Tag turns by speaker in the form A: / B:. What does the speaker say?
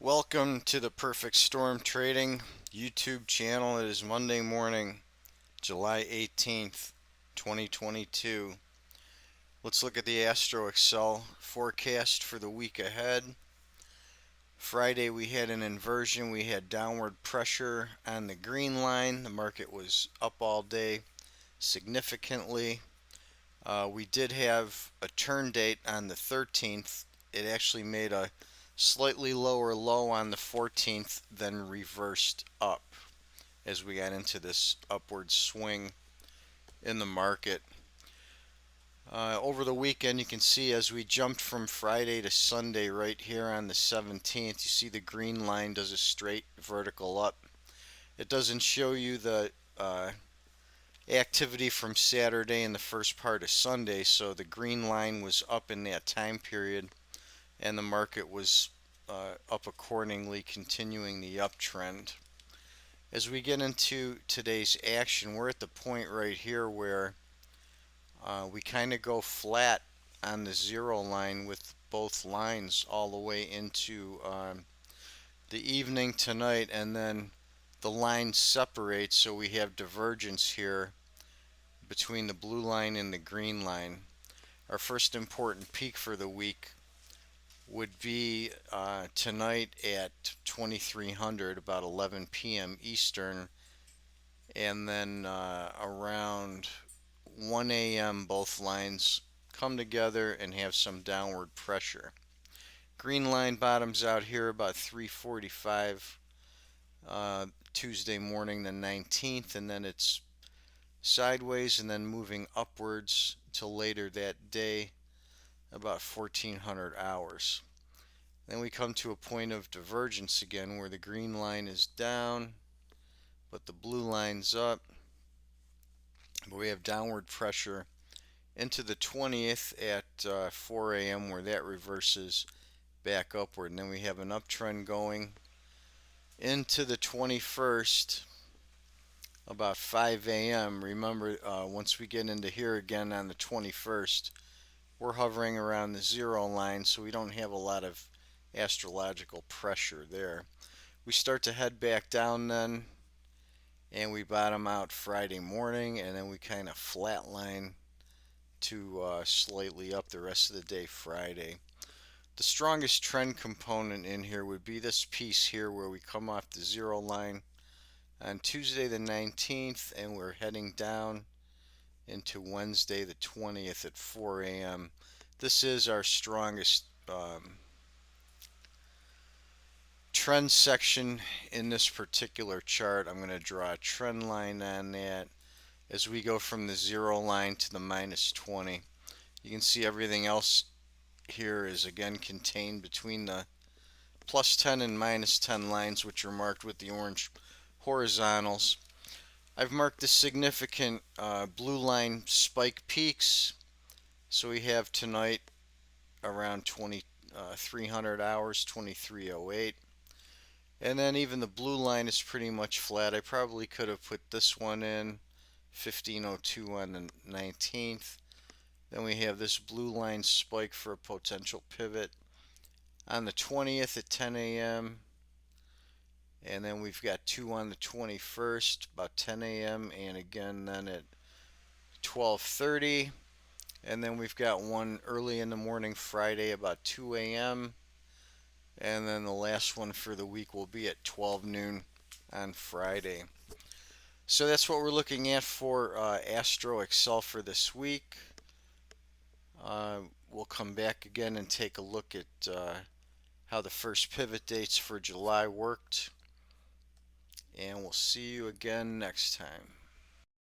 A: Welcome to the Perfect Storm Trading YouTube channel. It is Monday morning, July 18th, 2022. Let's look at the Astro Excel forecast for the week ahead. Friday we had an inversion. We had downward pressure on the green line. The market was up all day significantly. We did have a turn date on the 13th. It actually made a slightly lower low on the 14th, then reversed up as we got into this upward swing in the market. Over the weekend, you can see as we jumped from Friday to Sunday right here on the 17th, you see the green line does a straight vertical up. It doesn't show you the activity from Saturday and the first part of Sunday, so the green line was up in that time period and the market was up accordingly, continuing the uptrend. As we get into today's action, we're at the point right here where we kind of go flat on the zero line with both lines all the way into the evening tonight, and then the lines separate, so we have divergence here between the blue line and the green line. Our first important peak for the week would be tonight at 2300, about 11 p.m. Eastern, and then around 1 a.m. both lines come together and have some downward pressure. Green line bottoms out here about 3:45 Tuesday morning the 19th, and then it's sideways and then moving upwards till later that day, about 1400 hours. Then we come to a point of divergence again where the green line is down but the blue line's up. But we have downward pressure into the 20th at 4 a.m. where that reverses back upward. And then we have an uptrend going into the 21st about 5 a.m. Remember, once we get into here again on the 21st, we're hovering around the zero line, so we don't have a lot of astrological pressure there. We start to head back down then, and we bottom out Friday morning, and then we kind of flatline to slightly up the rest of the day Friday. The strongest trend component in here would be this piece here where we come off the zero line on Tuesday the 19th, and we're heading down into Wednesday the 20th at 4 a.m. This is our strongest trend section in this particular chart. I'm going to draw a trend line on that as we go from the zero line to the minus 20. You can see everything else here is again contained between the plus 10 and minus 10 lines, which are marked with the orange horizontals. I've marked the significant blue line spike peaks. So we have tonight around 2300 hours, 2308. And then even the blue line is pretty much flat. I probably could have put this one in 1502 on the 19th. Then we have this blue line spike for a potential pivot on the 20th at 10 a.m. And then we've got two on the 21st, about 10 a.m. and again then at 12:30. And then we've got one early in the morning Friday about 2 a.m. And then the last one for the week will be at 12 noon on Friday. So that's what we're looking at for Astro Excel for this week. We'll come back again and take a look at how the first pivot dates for July worked. And we'll see you again next time.